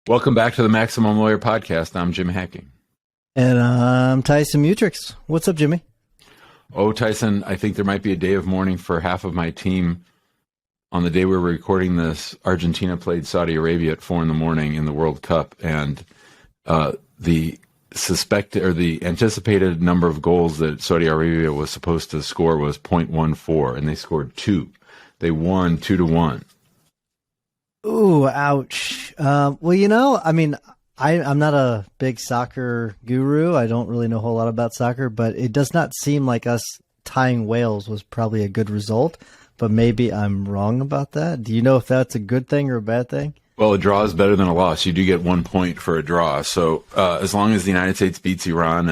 Welcome back to the Maximum Lawyer Podcast. I'm Jim Hacking. And I'm Tyson Mutrix. What's up, Jimmy? Oh, Tyson, I think there might be a day of mourning for half of my team. On the day we were recording this, Argentina played Saudi Arabia at 4 a.m. in the World Cup, and the anticipated number of goals that Saudi Arabia was supposed to score was 0.14, and they scored 2. They won 2-1. Ooh, ouch. I'm not a big soccer guru. I don't really know a whole lot about soccer, but it does not seem like us tying Wales was probably a good result, but maybe I'm wrong about that. Do you know if that's a good thing or a bad thing? Well, a draw is better than a loss. You do get 1 point for a draw. So as long as the United States beats Iran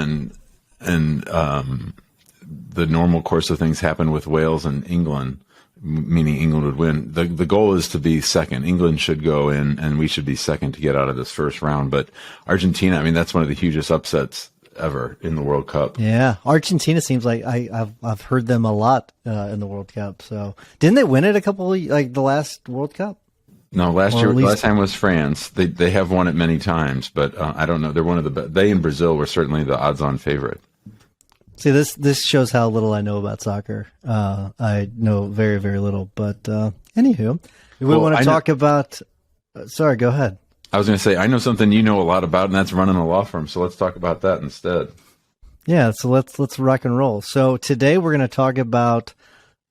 and the normal course of things happen with Wales and England, meaning England would win. The goal is to be second. England should go in, and we should be second to get out of this first round. But Argentina, that's one of the hugest upsets ever in the World Cup. Yeah, Argentina seems like I've heard them a lot in the World Cup. So didn't they win it the last World Cup? No, last time was France. They have won it many times, but I don't know. They're one of the best. They and Brazil were certainly the odds-on favorite. See, this shows how little I know about soccer. I know very, very little. But anywho, we want to talk about. Sorry, go ahead. I was going to say I know something you know a lot about, and that's running a law firm. So let's talk about that instead. Yeah, so let's rock and roll. So today we're going to talk about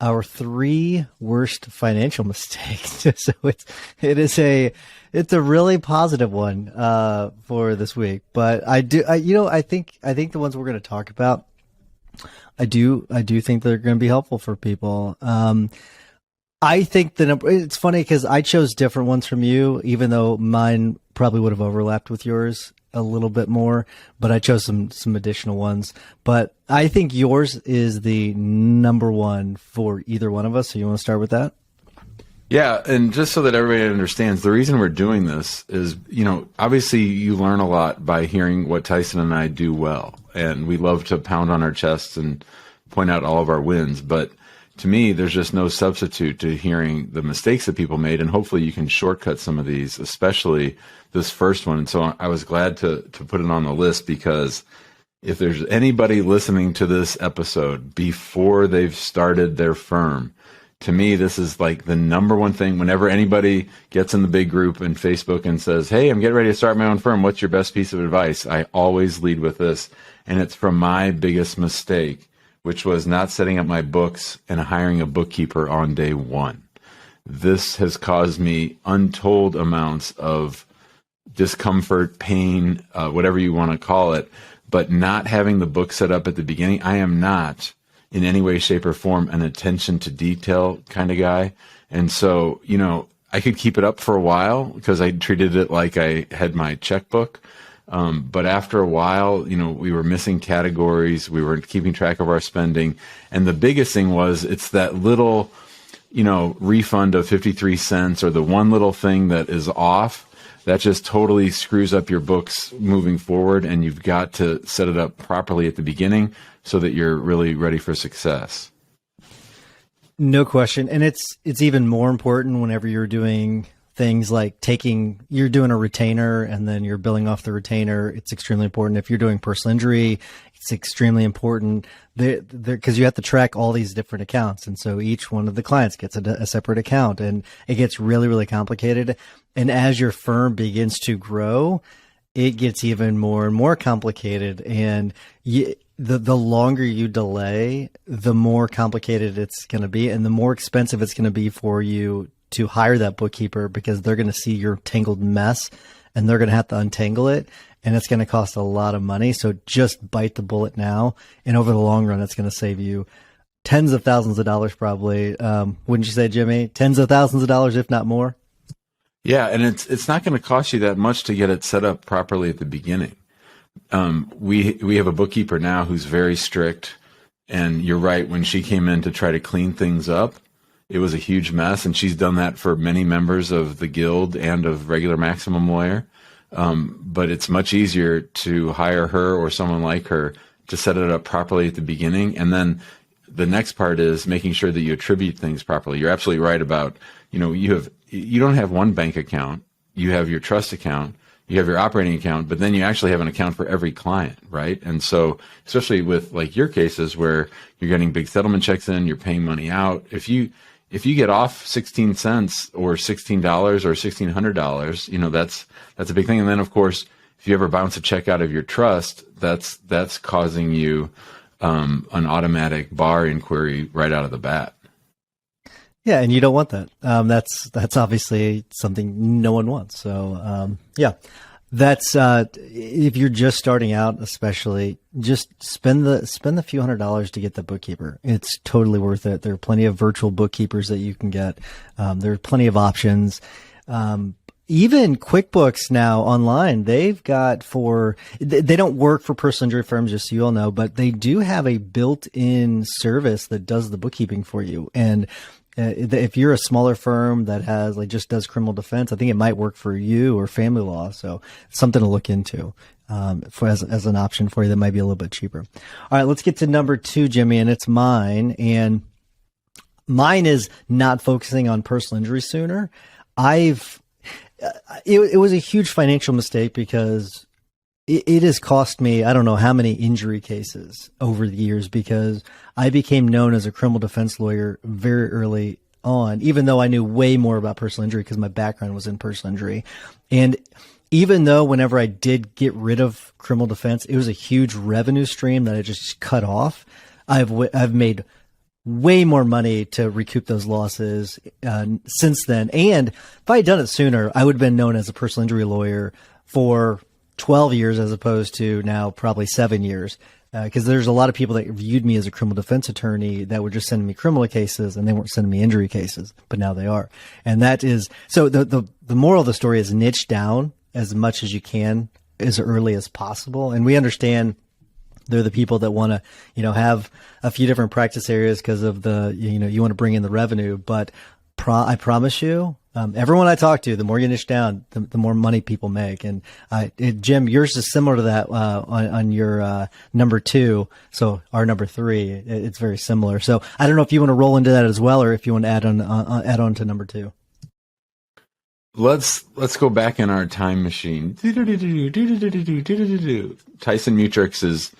our 3 worst financial mistakes. So it's a really positive one for this week. But I think the ones we're going to talk about, I do think they're going to be helpful for people. I think it's funny because I chose different ones from you, even though mine probably would have overlapped with yours a little bit more, but I chose some additional ones. But I think yours is the number one for either one of us. So you want to start with that? Yeah, and just so that everybody understands, the reason we're doing this is, obviously you learn a lot by hearing what Tyson and I do well. And we love to pound on our chests and point out all of our wins. But to me, there's just no substitute to hearing the mistakes that people made. And hopefully you can shortcut some of these, especially this first one. And so I was glad to put it on the list, because if there's anybody listening to this episode before they've started their firm, to me, this is like the number one thing. Whenever anybody gets in the big group in Facebook and says, hey, I'm getting ready to start my own firm, what's your best piece of advice? I always lead with this. And it's from my biggest mistake, which was not setting up my books and hiring a bookkeeper on day one. This has caused me untold amounts of discomfort, pain, whatever you want to call it. But not having the book set up at the beginning, I am not in any way, shape, or form an attention to detail kind of guy. And so, I could keep it up for a while because I treated it like I had my checkbook. But after a while, we were missing categories. We weren't keeping track of our spending. And the biggest thing was it's that little, refund of 53 cents or the one little thing that is off that just totally screws up your books moving forward. And you've got to set it up properly at the beginning so that you're really ready for success. No question. And it's even more important whenever you're doing things like you're doing a retainer and then you're billing off the retainer. It's extremely important. If you're doing personal injury, it's extremely important because you have to track all these different accounts. And so each one of the clients gets a separate account, and it gets really, really complicated. And as your firm begins to grow, it gets even more and more complicated. And the longer you delay, the more complicated it's going to be, and the more expensive it's going to be for you to hire that bookkeeper, because they're going to see your tangled mess and they're going to have to untangle it, and it's going to cost a lot of money. So just bite the bullet now, and over the long run, it's going to save you tens of thousands of dollars probably. Wouldn't you say, Jimmy? Tens of thousands of dollars, if not more. Yeah, and it's not going to cost you that much to get it set up properly at the beginning. We have a bookkeeper now who's very strict, and you're right, when she came in to try to clean things up, it was a huge mess, and she's done that for many members of the guild and of regular Maximum Lawyer. But it's much easier to hire her or someone like her to set it up properly at the beginning. And then the next part is making sure that you attribute things properly. You're absolutely right about, you don't have one bank account. You have your trust account. you have your operating account, but then you actually have an account for every client, right? And so, especially with like your cases where you're getting big settlement checks in, you're paying money out. If you get off 16 cents or $16 or $1,600, you know, that's a big thing. And then of course, if you ever bounce a check out of your trust, that's causing you an automatic bar inquiry right out of the bat. Yeah, and you don't want that. That's obviously something no one wants. So yeah, that's if you're just starting out, especially, just spend the few $100s to get the bookkeeper. It's totally worth it. There are plenty of virtual bookkeepers that you can get. There are plenty of options. Even QuickBooks now online, they've got they don't work for personal injury firms, just so you all know, but they do have a built-in service that does the bookkeeping for you. And if you're a smaller firm that has just does criminal defense, I think it might work for you or family law. So something to look into as an option for you that might be a little bit cheaper. All right, let's get to number 2, Jimmy, and it's mine. And mine is not focusing on personal injury sooner. It was a huge financial mistake because it has cost me, I don't know how many injury cases over the years, because I became known as a criminal defense lawyer very early on, even though I knew way more about personal injury because my background was in personal injury. And even though whenever I did get rid of criminal defense, it was a huge revenue stream that I just cut off, I've made way more money to recoup those losses since then. And if I had done it sooner, I would have been known as a personal injury lawyer for 12 years as opposed to now probably 7 years. Because there's a lot of people that viewed me as a criminal defense attorney that were just sending me criminal cases and they weren't sending me injury cases, but now they are. And that is, so the moral of the story is niche down as much as you can as early as possible. And we understand they're the people that want to, have a few different practice areas because of you want to bring in the revenue. But I promise you, everyone I talk to, the more you niche down, the more money people make. And Jim, yours is similar to that on your number 2. So our number 3, it's very similar. So I don't know if you want to roll into that as well, or if you want to add on to number 2. Let's go back in our time machine. Tyson Mutrux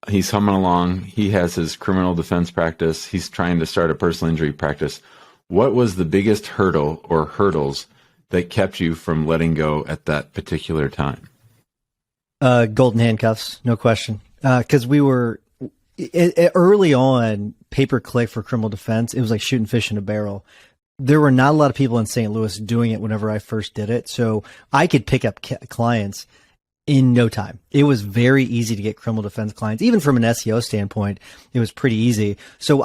he's humming along. He has his criminal defense practice. He's trying to start a personal injury practice. What was the biggest hurdle or hurdles that kept you from letting go at that particular time? Golden handcuffs, no question. Because we were early on, pay-per-click for criminal defense. It was like shooting fish in a barrel. There were not a lot of people in St. Louis doing it whenever I first did it. So I could pick up clients in no time. It was very easy to get criminal defense clients. Even from an SEO standpoint, it was pretty easy. So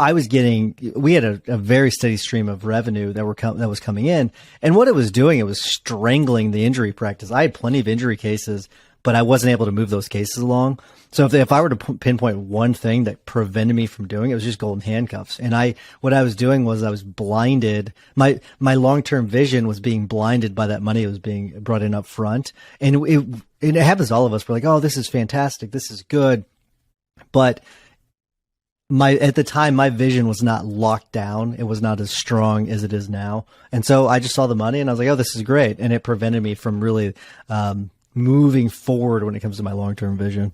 we had a very steady stream of revenue that was coming in. And what it was doing, it was strangling the injury practice. I had plenty of injury cases, but I wasn't able to move those cases along. So if I were to pinpoint one thing that prevented me from doing it, was just golden handcuffs. And what I was doing was I was blinded. My long-term vision was being blinded by that money that was being brought in up front. And it happens to all of us. We're like, oh, this is fantastic. This is good. But at the time, my vision was not locked down. It was not as strong as it is now. And so I just saw the money and I was like, oh, this is great. And it prevented me from really, moving forward when it comes to my long-term vision.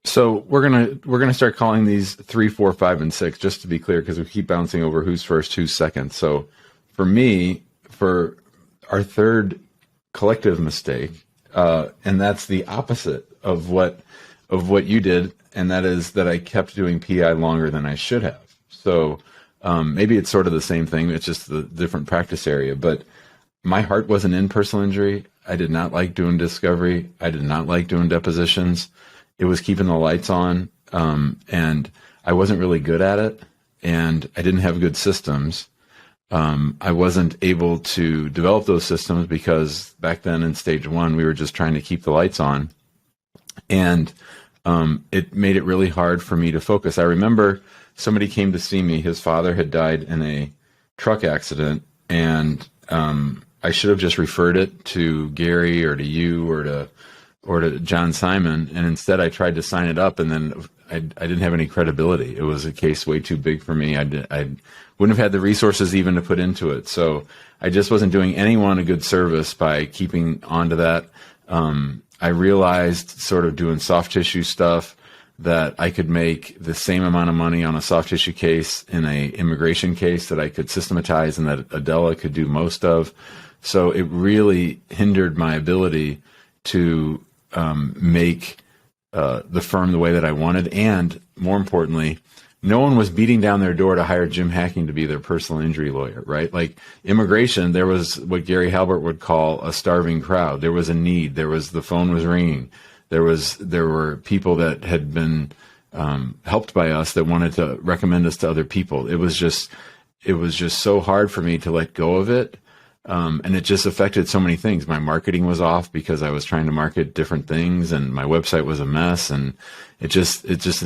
So we're gonna start calling these 3, 4, 5, and 6, just to be clear, because we keep bouncing over who's first, who's second. So for me, for our third collective mistake, and that's the opposite of what you did, and that is that I kept doing PI longer than I should have. So maybe it's sort of the same thing. It's just the different practice area. But my heart wasn't in personal injury. I did not like doing discovery. I did not like doing depositions. It was keeping the lights on, and I wasn't really good at it, and I didn't have good systems. I wasn't able to develop those systems because back then in stage 1, we were just trying to keep the lights on, and it made it really hard for me to focus. I remember somebody came to see me. His father had died in a truck accident, and I should have just referred it to Gary or to you or to John Simon, and instead I tried to sign it up, and then I didn't have any credibility. It was a case way too big for me. I wouldn't have had the resources even to put into it. So I just wasn't doing anyone a good service by keeping onto that. I realized, sort of doing soft tissue stuff, that I could make the same amount of money on a soft tissue case in a immigration case that I could systematize and that Adela could do most of. So it really hindered my ability to make the firm the way that I wanted. And more importantly, no one was beating down their door to hire Jim Hacking to be their personal injury lawyer, right? Like immigration, there was what Gary Halbert would call a starving crowd. There was a need. The phone was ringing. There were people that had been helped by us that wanted to recommend us to other people. It was just so hard for me to let go of it. And it just affected so many things. My marketing was off because I was trying to market different things, and my website was a mess. And it just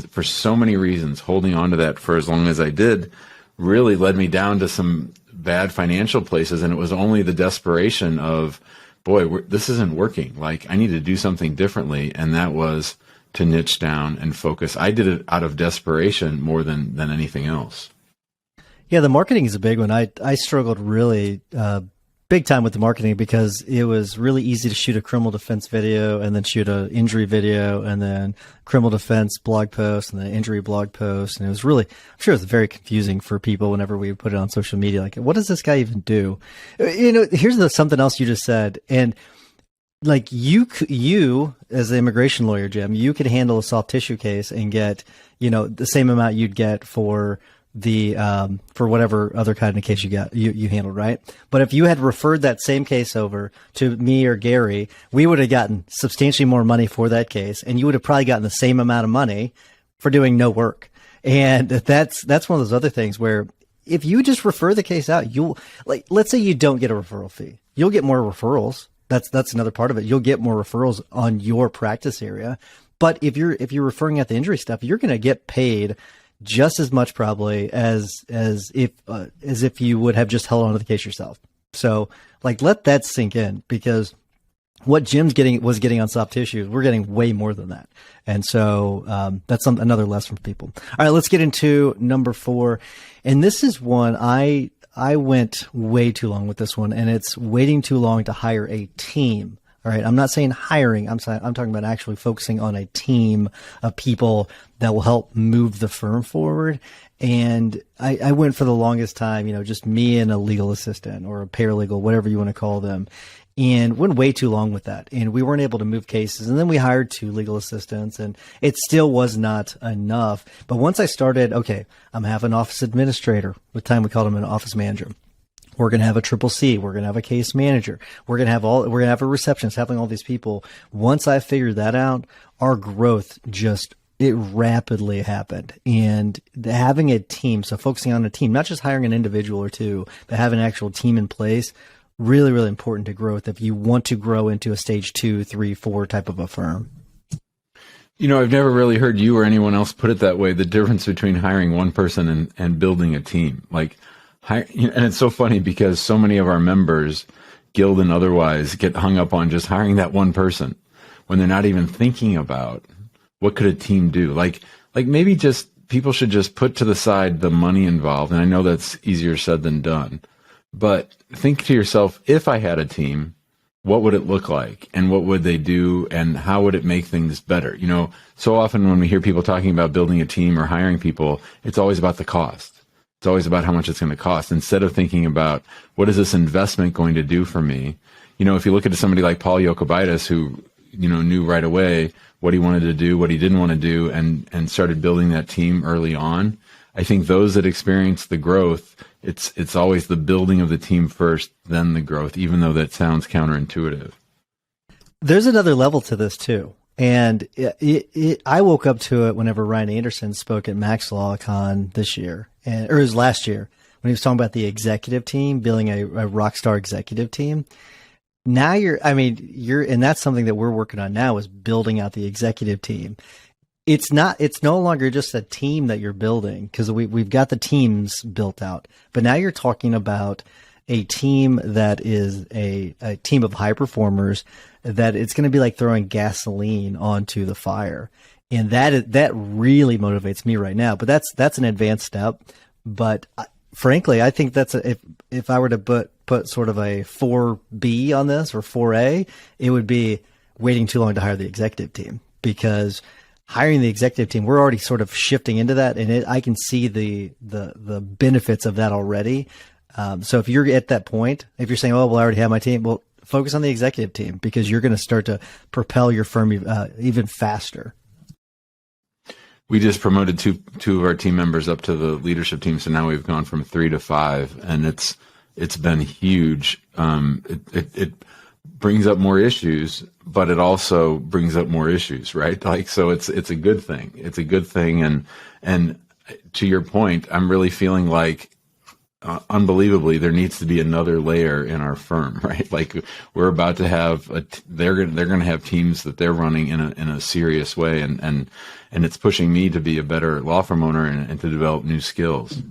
for so many reasons, holding on to that for as long as I did really led me down to some bad financial places. And it was only the desperation of, boy, this isn't working. Like, I need to do something differently. And that was to niche down and focus. I did it out of desperation more than anything else. Yeah, the marketing is a big one. I struggled really big time with the marketing because it was really easy to shoot a criminal defense video and then shoot an injury video and then criminal defense blog post and then injury blog post. And it was really, I'm sure it was very confusing for people whenever we would put it on social media. Like, what does this guy even do? Here's something else you just said. And like you as an immigration lawyer, Jim, you could handle a soft tissue case and get, the same amount you'd get for for whatever other kind of case you handled, right? But if you had referred that same case over to me or Gary, we would have gotten substantially more money for that case, and you would have probably gotten the same amount of money for doing no work. And that's one of those other things where if you just refer the case out, let's say you don't get a referral fee, you'll get more referrals. That's another part of it. You'll get more referrals on your practice area. But if you're referring out the injury stuff, you're going to get paid just as much probably as if you would have just held on to the case yourself. So like, let that sink in, because what Jim's was getting on soft tissue, we're getting way more than that. And so that's another lesson for people. All right, let's get into number 4. And this is one I went way too long with this one, and it's waiting too long to hire a team. All right. I'm not saying hiring. I'm talking about actually focusing on a team of people that will help move the firm forward. And I went for the longest time, just me and a legal assistant or a paralegal, whatever you want to call them, and went way too long with that. And we weren't able to move cases. And then we hired 2 legal assistants, and it still was not enough. But once I started, okay, I'm having an office administrator. With time we called him an office manager. We're going to have a triple C. We're going to have a case manager. We're going to have a receptionist, having all these people. Once I figured that out, our growth it rapidly happened. And having a team, so focusing on a team, not just hiring an individual or 2, but having an actual team in place, really, really important to growth if you want to grow into a stage 2, 3, 4 type of a firm. I've never really heard you or anyone else put it that way, the difference between hiring one person and building a team. And it's so funny because so many of our members, guild and otherwise, get hung up on just hiring that one person when they're not even thinking about what could a team do. Like maybe just people should just put to the side the money involved. And I know that's easier said than done, but think to yourself, if I had a team, what would it look like, and what would they do, and how would it make things better? So often when we hear people talking about building a team or hiring people, it's always about the cost. It's always about how much it's going to cost, instead of thinking about what is this investment going to do for me. If you look at somebody like Paul Jokubaitis, who, knew right away what he wanted to do, what he didn't want to do, and started building that team early on. I think those that experience the growth, it's always the building of the team first, then the growth, even though that sounds counterintuitive. There's another level to this too. And I woke up to it whenever Ryan Anderson spoke at Max LawCon this year, or it was last year, when he was talking about the executive team, building a rock star executive team. Now and that's something that we're working on now, is building out the executive team. It's no longer just a team that you're building, because we've got the teams built out, but now you're talking about a team that is a team of high performers, that it's going to be like throwing gasoline onto the fire. And that really motivates me right now. But that's an advanced step. But frankly, I think if I were to put sort of a 4B on this or 4A, it would be waiting too long to hire the executive team, because hiring the executive team, we're already sort of shifting into that, and I can see the benefits of that already. So if you're at that point, if you're saying, oh, well, I already have my team, well, focus on the executive team, because you're going to start to propel your firm even faster. We just promoted two of our team members up to the leadership team, so now we've gone from 3 to 5, and it's been huge. It brings up more issues, but it also brings up more issues, right? Like, so it's a good thing. It's a good thing, and to your point, I'm really feeling like, unbelievably, there needs to be another layer in our firm, right? Like, we're about to have they're going to have teams that they're running in a serious way, and it's pushing me to be a better law firm owner and to develop new skills.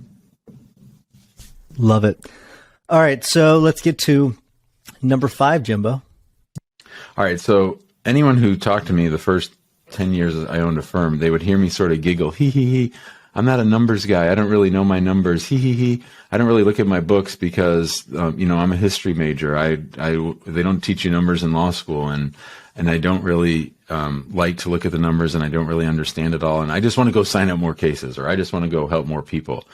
Love it. All right, so let's get to number 5, Jimbo. All right, so anyone who talked to me the first 10 years I owned a firm, they would hear me sort of giggle, hee hee hee. I'm not a numbers guy. I don't really know my numbers. Hee hee hee. I don't really look at my books because, I'm a history major. They don't teach you numbers in law school, and I don't really like to look at the numbers, and I don't really understand it all. And I just want to go sign up more cases, or I just want to go help more people.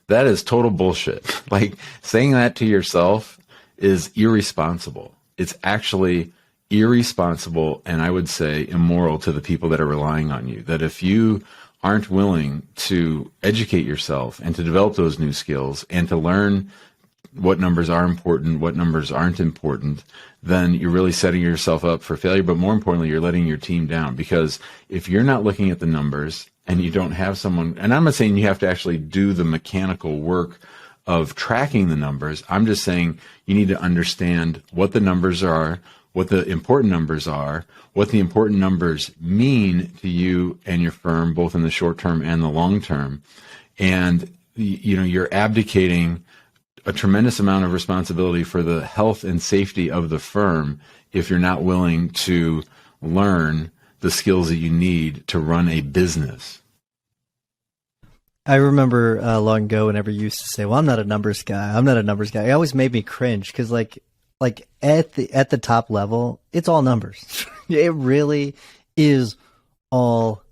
That is total bullshit. Like, saying that to yourself is irresponsible. It's actually irresponsible, and I would say immoral to the people that are relying on you. That if you aren't willing to educate yourself and to develop those new skills and to learn what numbers are important, what numbers aren't important, then you're really setting yourself up for failure. But more importantly, you're letting your team down, because if you're not looking at the numbers and you don't have someone, and I'm not saying you have to actually do the mechanical work of tracking the numbers. I'm just saying you need to understand what the numbers are, what the important numbers are, what the important numbers mean to you and your firm, both in the short term and the long term. And, you're abdicating a tremendous amount of responsibility for the health and safety of the firm if you're not willing to learn the skills that you need to run a business. I remember long ago whenever you used to say, well, I'm not a numbers guy. It always made me cringe, because like at the top level, it's all numbers. It really is all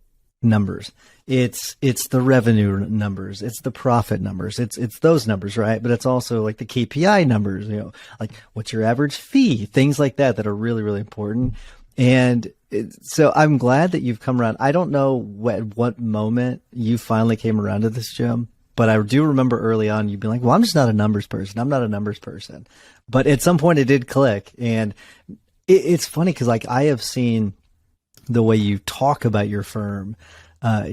numbers. It's the revenue numbers. It's the profit numbers. It's those numbers, right? But it's also like the KPI numbers, like what's your average fee, things like that are really, really important. And so I'm glad that you've come around. I don't know what moment you finally came around to this, Jim, but I do remember early on you'd be like, well, I'm just not a numbers person. I'm not a numbers person. But at some point it did click. And it's funny because like I have seen the way you talk about your firm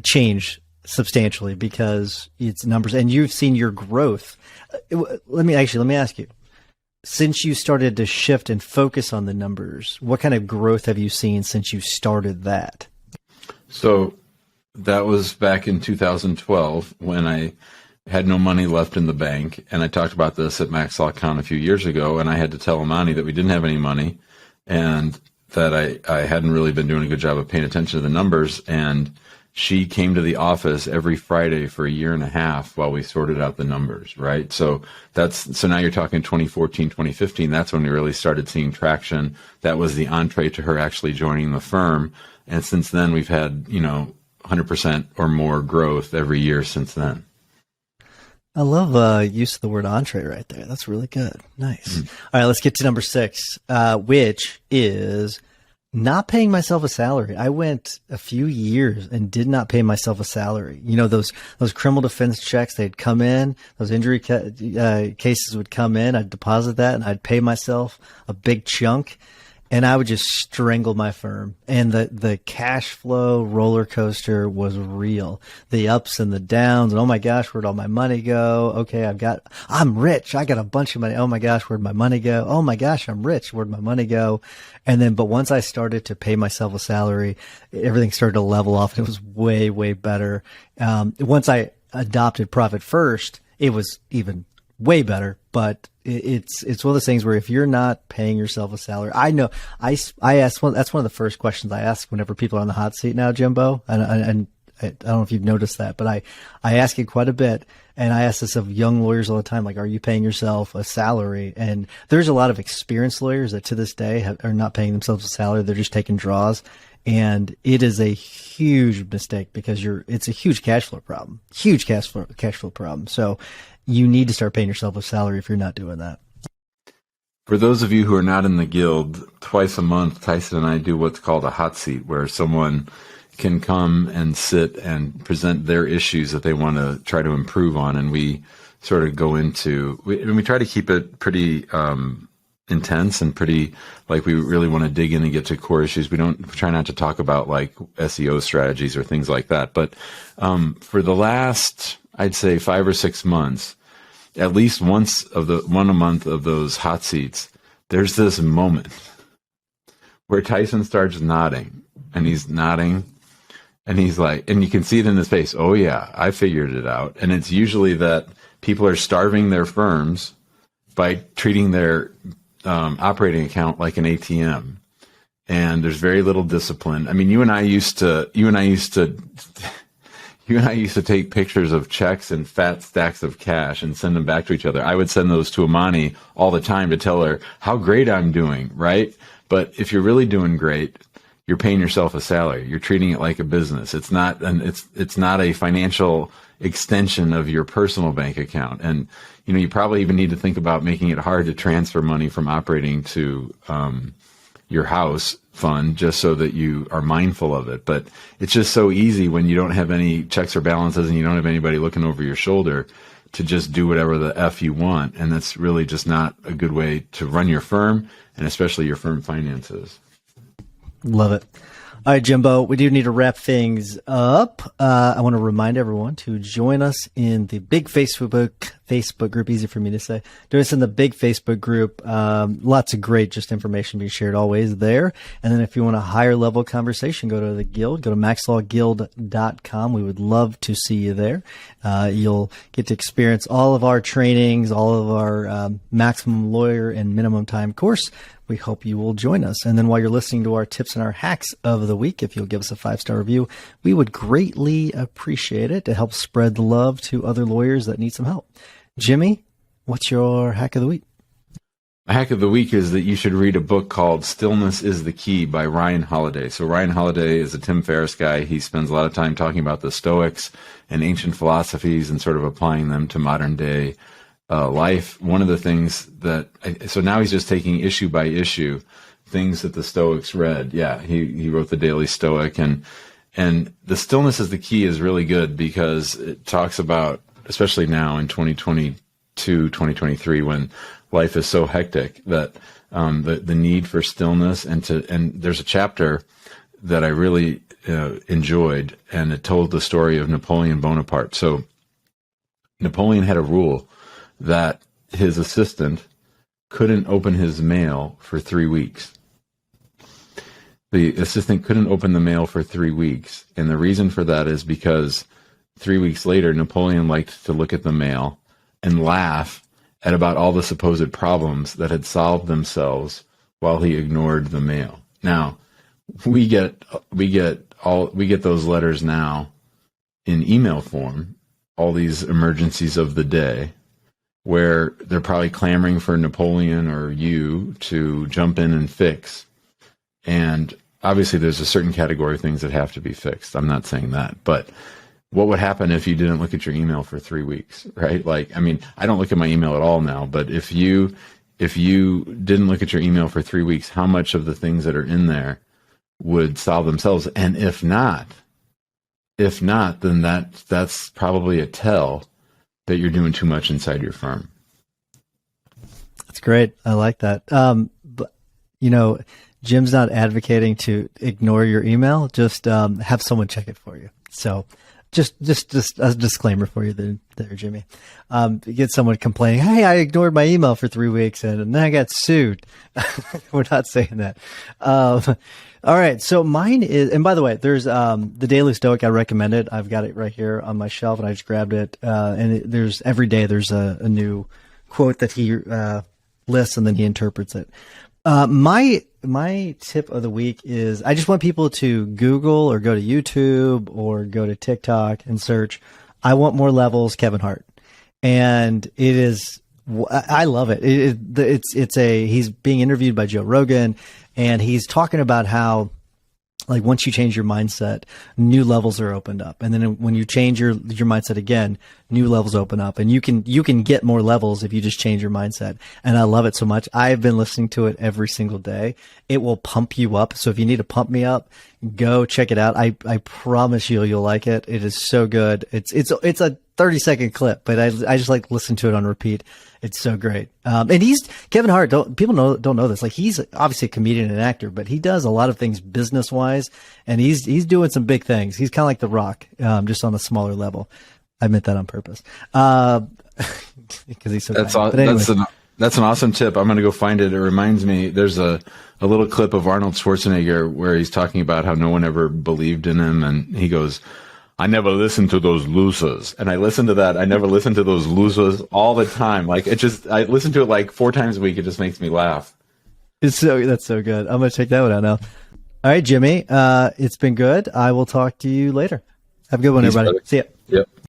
change substantially because it's numbers, and you've seen your growth. Let me ask you, since you started to shift and focus on the numbers, what kind of growth have you seen since you started that? So that was back in 2012 when I had no money left in the bank. And I talked about this at Max Law Con a few years ago, and I had to tell Amani that we didn't have any money and that I hadn't really been doing a good job of paying attention to the numbers. And she came to the office every Friday for a year and a half while we sorted out the numbers, right? So now you're talking 2014, 2015. That's when we really started seeing traction. That was the entree to her actually joining the firm. And since then, we've had, 100% or more growth every year since then. I love use of the word entree right there. That's really good. Nice. Mm-hmm. All right, let's get to number 6, which is not paying myself a salary. I went a few years and did not pay myself a salary. Those criminal defense checks, they'd come in, those injury cases would come in, I'd deposit that and I'd pay myself a big chunk, and I would just strangle my firm. And the cash flow roller coaster was real. The ups and the downs, and oh my gosh, where'd all my money go? Okay, I'm rich. I got a bunch of money. Oh my gosh, where'd my money go? Oh my gosh, I'm rich. Where'd my money go? But once I started to pay myself a salary, everything started to level off, and it was way, way better. Once I adopted Profit First, it was even way better, but it's one of those things where if you're not paying yourself a salary, I know I ask that's one of the first questions I ask whenever people are on the hot seat now, Jimbo, and I don't know if you've noticed that, but I ask it quite a bit, and I ask this of young lawyers all the time, like, are you paying yourself a salary? And there's a lot of experienced lawyers that to this day are not paying themselves a salary. They're just taking draws. And it is a huge mistake because it's a huge cash flow problem, cash flow problem. So you need to start paying yourself a salary if you're not doing that. For those of you who are not in the guild, twice a month, Tyson and I do what's called a hot seat, where someone can come and sit and present their issues that they want to try to improve on. And we sort of go into, we try to keep it pretty intense and pretty, like, we really want to dig in and get to core issues. We try not to talk about like SEO strategies or things like that. But for the last, I'd say 5 or 6 months, at least one a month of those hot seats, there's this moment where Tyson starts nodding, and he's nodding, and he's like, and you can see it in his face. Oh yeah, I figured it out. And it's usually that people are starving their firms by treating their operating account like an ATM, and there's very little discipline. I mean, you and I used to take pictures of checks and fat stacks of cash and send them back to each other. I would send those to Amani all the time to tell her how great I'm doing, right? But if you're really doing great, you're paying yourself a salary. You're treating it like a business. It's not a financial extension of your personal bank account. And you probably even need to think about making it hard to transfer money from operating to your house fund, just so that you are mindful of it. But it's just so easy when you don't have any checks or balances and you don't have anybody looking over your shoulder to just do whatever the F you want. And that's really just not a good way to run your firm, and especially your firm finances. Love it. All right, Jimbo, we do need to wrap things up. I want to remind everyone to join us in the big Facebook group, easy for me to say. Join us in the big Facebook group. Lots of great just information being shared always there. And then if you want a higher level conversation, go to the guild, go to maxlawguild.com. We would love to see you there. You'll get to experience all of our trainings, all of our maximum lawyer and minimum time course. We hope you will join us. And then while you're listening to our tips and our hacks of the week, if you'll give us a 5-star review, we would greatly appreciate it to help spread the love to other lawyers that need some help. Jimmy, what's your hack of the week? A hack of the week is that you should read a book called Stillness is the Key by Ryan Holiday. So Ryan Holiday is a Tim Ferriss guy. He spends a lot of time talking about the Stoics and ancient philosophies and sort of applying them to modern day life. One of the things so now he's just taking issue by issue things that the Stoics read. Yeah, he wrote the Daily Stoic, and the Stillness is the Key is really good because it talks about, especially now in 2022, 2023, when life is so hectic, that the need for stillness, and there's a chapter that I really enjoyed, and it told the story of Napoleon Bonaparte. So Napoleon had a rule that his assistant couldn't open his mail for 3 weeks. The assistant couldn't open the mail for 3 weeks. And the reason for that is because 3 weeks later, Napoleon liked to look at the mail and laugh at about all the supposed problems that had solved themselves while he ignored the mail. Now, we get those letters now in email form, all these emergencies of the day, where they're probably clamoring for Napoleon or you to jump in and fix. And obviously there's a certain category of things that have to be fixed. I'm not saying that, but what would happen if you didn't look at your email for 3 weeks, right? Like, I mean, I don't look at my email at all now, but if you didn't look at your email for 3 weeks, how much of the things that are in there would solve themselves? And if not, then that's probably a tell that you're doing too much inside your firm. That's great. I like that. But Jim's not advocating to ignore your email. Just have someone check it for you. So just a disclaimer for you there, Jimmy. Get someone complaining, hey, I ignored my email for 3 weeks and then I got sued. We're not saying that. All right. So mine is, and by the way, there's the Daily Stoic. I recommend it. I've got it right here on my shelf, and I just grabbed it. And there's every day there's a new quote that he lists, and then he interprets it. My tip of the week is I just want people to Google or go to YouTube or go to TikTok and search "I Want More Levels" Kevin Hart, and it is. I love it. He's being interviewed by Joe Rogan, and he's talking about how, like, once you change your mindset, new levels are opened up. And then when you change your mindset again, new levels open up, and you can get more levels if you just change your mindset. And I love it so much. I've been listening to it every single day. It will pump you up. So if you need to pump me up, go check it out. I promise you'll like it. It is so good. It's a 30-second clip, but I just like listen to it on repeat. It's so great. And Kevin Hart. People don't know this. Like, he's obviously a comedian and actor, but he does a lot of things business wise, and he's doing some big things. He's kind of like The Rock, just on a smaller level. I meant that on purpose. Because he's so kind. That's an awesome tip. I'm going to go find it. It reminds me, there's a little clip of Arnold Schwarzenegger where he's talking about how no one ever believed in him, and he goes, "I never listened to those losers." And I listen to that. I never listen to those losers all the time. Like, I listen to it like 4 times a week. It just makes me laugh. That's so good. I'm going to check that one out now. All right, Jimmy. It's been good. I will talk to you later. Have a good one, everybody. Brother. See ya. Yep.